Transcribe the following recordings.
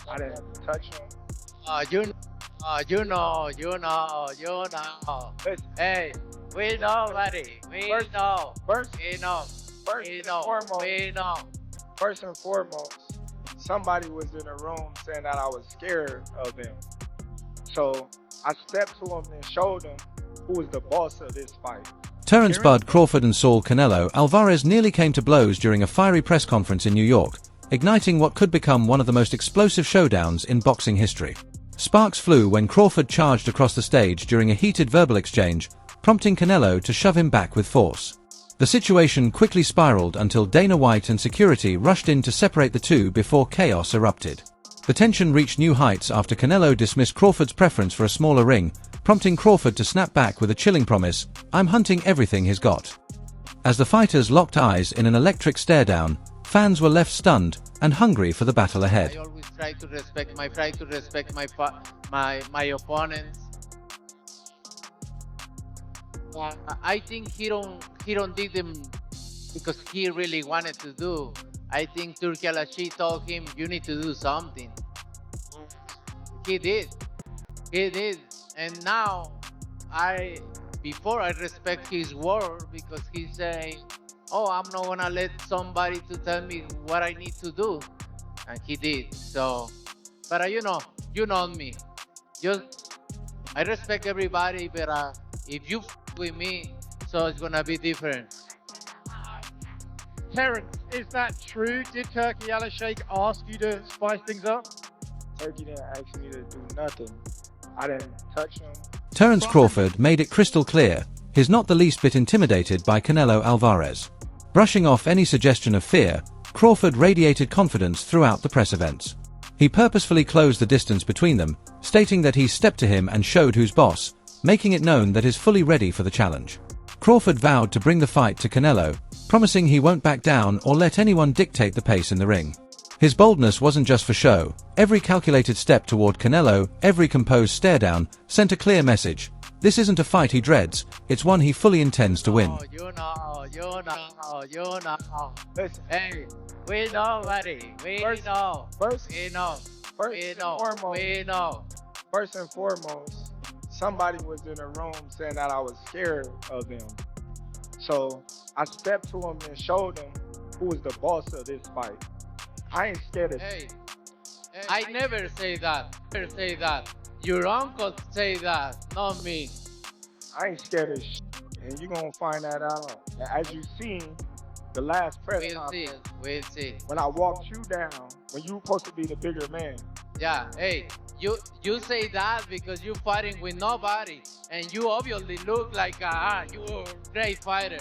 I didn't touch him. You, you know. Listen, Hey, we know, buddy. We First- know. first, We know. first We and know. foremost, We know. first and foremost, somebody was in the room saying that I was scared of him. So I stepped to him and showed him who was the boss of this fight. Terence Bud Crawford and Saul Canelo Álvarez nearly came to blows during a fiery press conference in New York, igniting what could become one of the most explosive showdowns in boxing history. Sparks flew when Crawford charged across the stage during a heated verbal exchange, prompting Canelo to shove him back with force. The situation quickly spiraled until Dana White and security rushed in to separate the two before chaos erupted. The tension reached new heights after Canelo dismissed Crawford's preference for a smaller ring, prompting Crawford to snap back with a chilling promise, "I'm hunting everything he's got." As the fighters locked eyes in an electric stare-down, fans were left stunned and hungry for the battle ahead. I always try to respect my opponents. I think he don't did them because he really wanted to do. I think Turki Alashi told him, "You need to do something." He did. And now before I respect his word because he's saying, "Oh, I'm not gonna let somebody to tell me what I need to do," and he did. So, but you know me. I respect everybody, but if you with me, so it's gonna be different. Terence, is that true? Did Turki Al-Sheikh ask you to spice things up? Turkey didn't ask me to do nothing. I didn't touch him. Terence Crawford made it crystal clear he's not the least bit intimidated by Canelo Álvarez. Brushing off any suggestion of fear, Crawford radiated confidence throughout the press events. He purposefully closed the distance between them, stating that he stepped to him and showed who's boss, making it known that he's fully ready for the challenge. Crawford vowed to bring the fight to Canelo, promising he won't back down or let anyone dictate the pace in the ring. His boldness wasn't just for show. Every calculated step toward Canelo, every composed stare-down, sent a clear message. This isn't a fight he dreads, it's one he fully intends to win. You know. Listen, Hey, we know, buddy. We First- know. first, We know. first We and know. foremost, We know. first and foremost, somebody was in the room saying that I was scared of him. So I stepped to him and showed him who was the boss of this fight. I ain't scared of Hey, I never say that. Never say that. Your uncle say that, not me. I ain't scared of and you're gonna find that out. As you seen, the last press We'll see. conference, We'll see. when I walked you down, when you were supposed to be the bigger man, Yeah. Hey, you say that because you fighting with nobody, and you obviously look like you a great fighter.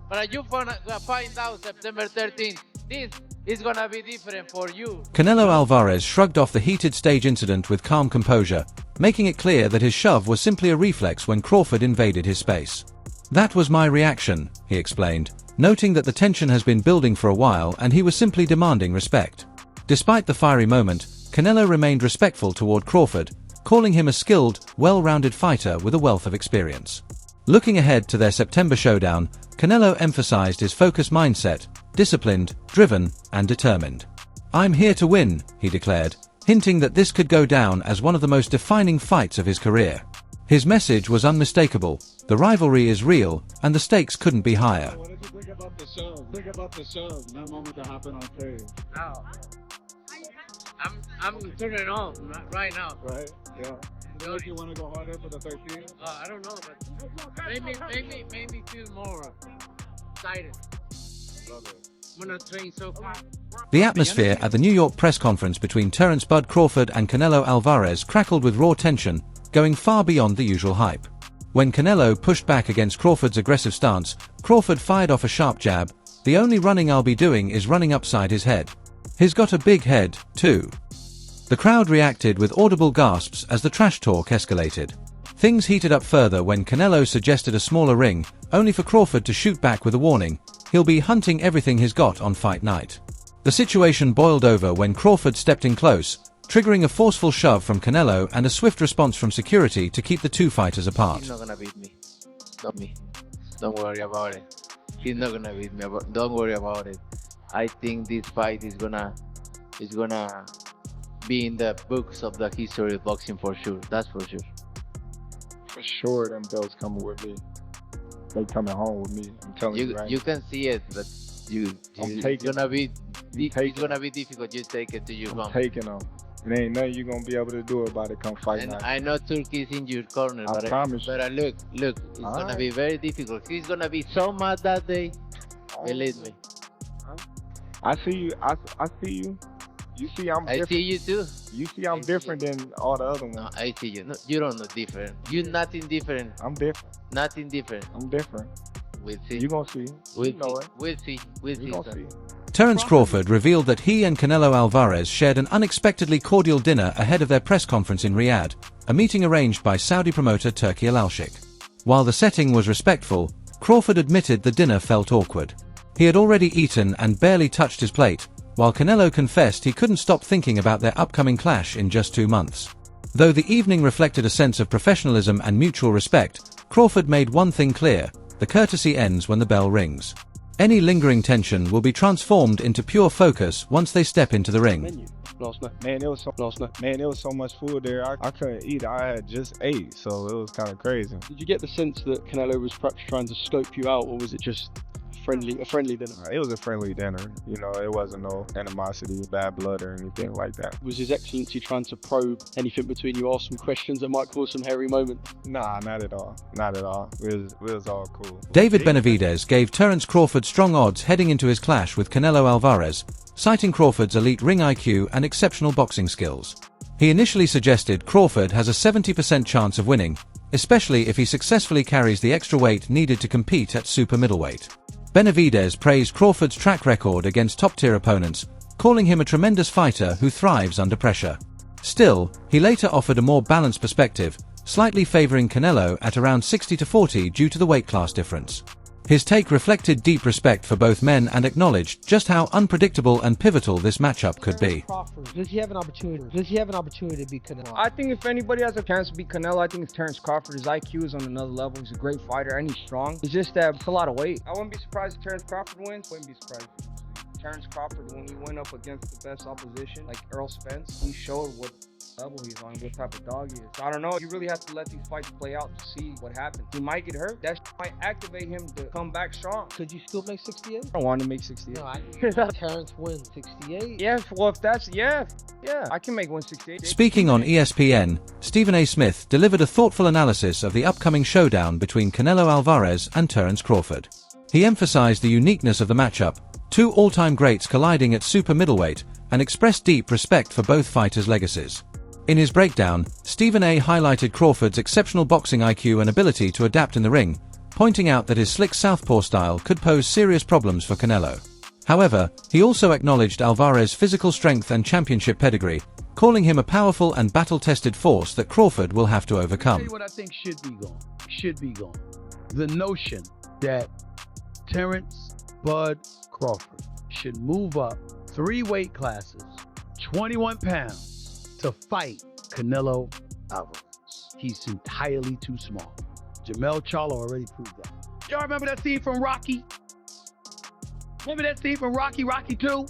But you find out September 13th, this is gonna be different for you. Canelo Álvarez shrugged off the heated stage incident with calm composure, making it clear that his shove was simply a reflex when Crawford invaded his space. "That was my reaction," he explained, noting that the tension has been building for a while and he was simply demanding respect. Despite the fiery moment, Canelo remained respectful toward Crawford, calling him a skilled, well-rounded fighter with a wealth of experience. Looking ahead to their September showdown, Canelo emphasized his focused mindset, disciplined, driven, and determined. "I'm here to win," he declared, hinting that this could go down as one of the most defining fights of his career. His message was unmistakable: the rivalry is real, and the stakes couldn't be higher. What did you think about the show? Think about the show, that moment that happened on stage. Now, I'm turning on right now. Right? Yeah. Feel like you want to go harder for the 13th? I don't know, but maybe feel more excited. Love it. I'm gonna train so hard. The atmosphere at the New York press conference between Terence Bud Crawford and Canelo Álvarez crackled with raw tension, going far beyond the usual hype. When Canelo pushed back against Crawford's aggressive stance, Crawford fired off a sharp jab. "The only running I'll be doing is running upside his head. He's got a big head, too." The crowd reacted with audible gasps as the trash talk escalated. Things heated up further when Canelo suggested a smaller ring, only for Crawford to shoot back with a warning: he'll be hunting everything he's got on fight night. The situation boiled over when Crawford stepped in close, triggering a forceful shove from Canelo and a swift response from security to keep the two fighters apart. He's not gonna beat me. Not me. Don't worry about it. He's not gonna beat me. Don't worry about it. I think this fight is gonna be in the books of the history of boxing for sure. That's for sure. For sure, them belts coming with me. They coming home with me. I'm telling you right You can see it, but it's gonna be difficult. You take it to your home. taking them. It ain't nothing you gonna be able to do about it. Come fight And now. I know Turkey is in your corner, I promise you. but look, it's gonna Alright. be very difficult. He's gonna be so mad that day. Believe me. I see you. I see you. You see I'm I different. see you too. You see I'm I see different than all the other ones. No, I see you. No, you don't know different. You nothing different. I'm different. Nothing different. I'm different. We'll see. You gonna see. We'll You know see. it. We'll see. We'll You see. gonna son. see. Terence Crawford revealed that he and Canelo Álvarez shared an unexpectedly cordial dinner ahead of their press conference in Riyadh, a meeting arranged by Saudi promoter Turki Al-Sheikh. While the setting was respectful, Crawford admitted the dinner felt awkward. He had already eaten and barely touched his plate, while Canelo confessed he couldn't stop thinking about their upcoming clash in just 2 months. Though the evening reflected a sense of professionalism and mutual respect, Crawford made one thing clear: the courtesy ends when the bell rings. Any lingering tension will be transformed into pure focus once they step into the ring. Menu last night. Man, it was so much food there. I couldn't eat. I had just ate, so it was kind of crazy. Did you get the sense that Canelo was perhaps trying to scope you out, or was it just a friendly dinner? It was a friendly dinner. You know, it wasn't no animosity, bad blood, or anything like that. Was His Excellency trying to probe anything between you, ask some questions that might cause some hairy moments? Nah, not at all. Not at all. It was all cool. David Benavidez gave Terence Crawford strong odds heading into his clash with Canelo Álvarez, citing Crawford's elite ring IQ and exceptional boxing skills. He initially suggested Crawford has a 70% chance of winning, especially if he successfully carries the extra weight needed to compete at super middleweight. Benavidez praised Crawford's track record against top-tier opponents, calling him a tremendous fighter who thrives under pressure. Still, he later offered a more balanced perspective, slightly favoring Canelo at around 60-40 due to the weight class difference. His take reflected deep respect for both men and acknowledged just how unpredictable and pivotal this matchup could be. Crawford, does he have an opportunity? Does he have an opportunity to beat Canelo? I think if anybody has a chance to beat Canelo, I think it's Terence Crawford. His IQ is on another level. He's a great fighter and he's strong. It's just that it's a lot of weight. I wouldn't be surprised if Terence Crawford wins. Wouldn't be surprised if he loses. Terence Crawford, when he went up against the best opposition, like Errol Spence, he showed what level he's on, what type of dog he is. So I don't know. You really have to let these fights play out to see what happens. He might get hurt. That might activate him to come back strong. Could you still make 68? I don't want to make 68. No, Terence wins 68. Yeah, well, if that's, yeah, I can make 168. Speaking on ESPN, Stephen A. Smith delivered a thoughtful analysis of the upcoming showdown between Canelo Álvarez and Terence Crawford. He emphasized the uniqueness of the matchup, two all-time greats colliding at super middleweight, and expressed deep respect for both fighters' legacies. In his breakdown, Stephen A. highlighted Crawford's exceptional boxing IQ and ability to adapt in the ring, pointing out that his slick southpaw style could pose serious problems for Canelo. However, he also acknowledged Álvarez's physical strength and championship pedigree, calling him a powerful and battle-tested force that Crawford will have to overcome. I'll tell you what I think should be gone. The notion that Terence Bud Crawford should move up 3 weight classes, 21 pounds, to fight Canelo Álvarez. He's entirely too small. Jamel Charlo already proved that. Y'all remember that scene from Rocky? Remember that scene from Rocky 2?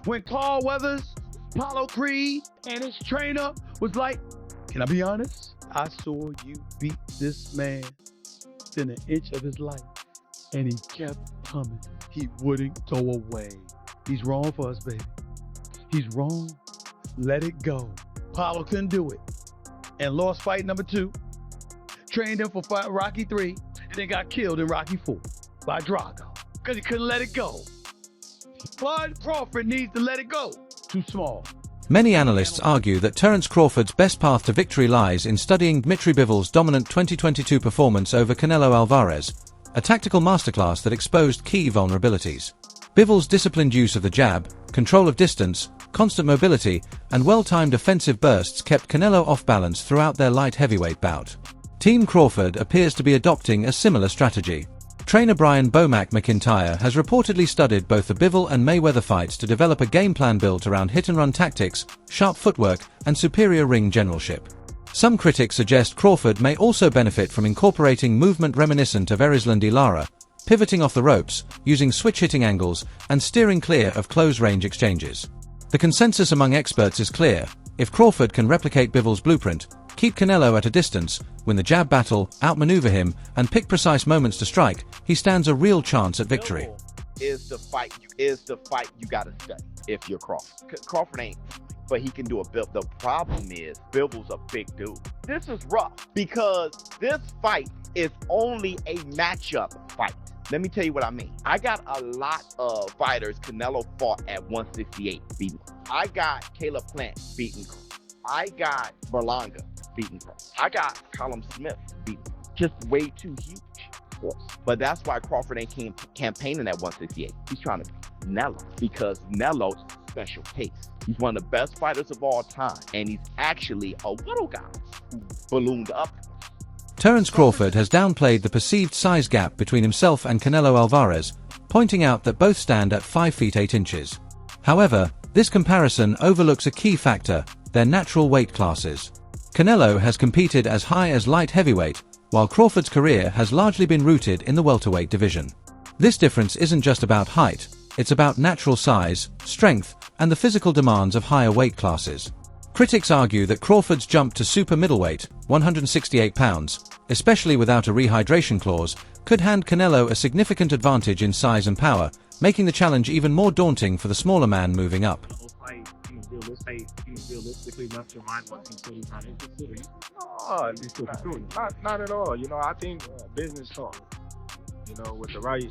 When Carl Weathers, Apollo Creed, and his trainer was like, can I be honest? I saw you beat this man within an inch of his life. And he kept coming. He wouldn't go away. He's wrong for us, baby. He's wrong. Let it go. Apollo couldn't do it. And lost fight number 2. Trained him for fight Rocky 3. And then got killed in Rocky 4 by Drago. Because he couldn't let it go. Bud Crawford needs to let it go. Too small. Many analysts argue that Terence Crawford's best path to victory lies in studying Dmitry Bivol's dominant 2022 performance over Canelo Álvarez, a tactical masterclass that exposed key vulnerabilities. Bivol's disciplined use of the jab, control of distance, constant mobility, and well-timed offensive bursts kept Canelo off balance throughout their light heavyweight bout. Team Crawford appears to be adopting a similar strategy. Trainer Brian Bomac McIntyre has reportedly studied both the Bivol and Mayweather fights to develop a game plan built around hit-and-run tactics, sharp footwork, and superior ring generalship. Some critics suggest Crawford may also benefit from incorporating movement reminiscent of Erisland Lara, pivoting off the ropes, using switch-hitting angles, and steering clear of close-range exchanges. The consensus among experts is clear: if Crawford can replicate Bivol's blueprint, keep Canelo at a distance, win the jab battle, outmaneuver him, and pick precise moments to strike, he stands a real chance at victory. Is the fight you gotta study if you're Crawford. Crawford ain't, but he can do a Bivol. The problem is Bivol's a big dude. This is rough because this fight is only a matchup fight. Let me tell you what I mean. I got a lot of fighters Canelo fought at 168 beating. I got Caleb Plant beating. I got Berlanga beating. I got Callum Smith beating. Just way too huge. But that's why Crawford ain't campaigning at 168. He's trying to beat Canelo because Canelo's special case. He's one of the best fighters of all time, and he's actually a little guy who ballooned up. Terence Crawford has downplayed the perceived size gap between himself and Canelo Álvarez, pointing out that both stand at 5 feet 8 inches. However, this comparison overlooks a key factor: their natural weight classes. Canelo has competed as high as light heavyweight, while Crawford's career has largely been rooted in the welterweight division. This difference isn't just about height, it's about natural size, strength, and the physical demands of higher weight classes. Critics argue that Crawford's jump to super middleweight, 168 pounds, especially without a rehydration clause, could hand Canelo a significant advantage in size and power, making the challenge even more daunting for the smaller man moving up. Not at all. You know, I think business talk. You know, with the right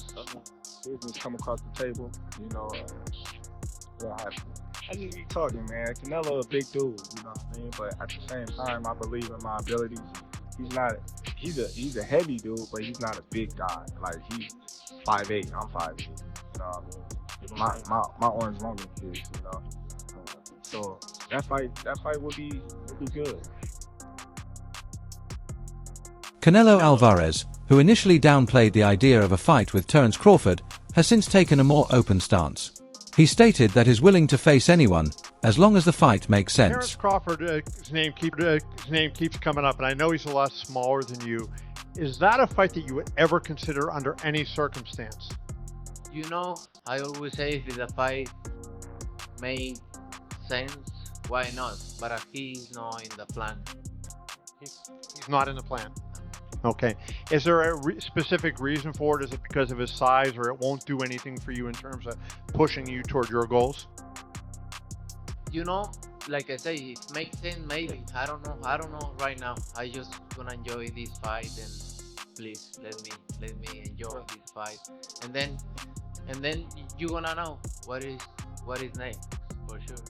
business come across the table, you know, I just be talking, man. Canelo a big dude, you know what I mean? But at the same time, I believe in my abilities. He's a heavy dude, but he's not a big guy. Like, he's 5'8", I'm 5'8", you know what I mean? My orange Roman kids, you know. So that fight would be good. Canelo Álvarez, who initially downplayed the idea of a fight with Terence Crawford, has since taken a more open stance. He stated that he's willing to face anyone, as long as the fight makes sense. Terence Crawford, his name keeps coming up, and I know he's a lot smaller than you. Is that a fight that you would ever consider under any circumstance? You know, I always say if the fight made sense, why not? But he's not in the plan. He's not in the plan. Okay. Is there a specific reason for it? Is it because of his size, or it won't do anything for you in terms of pushing you toward your goals? You know, like I say, if it makes sense, maybe. I don't know right now. I just gonna enjoy this fight, and please let me enjoy this fight. And then you gonna know what is next for sure.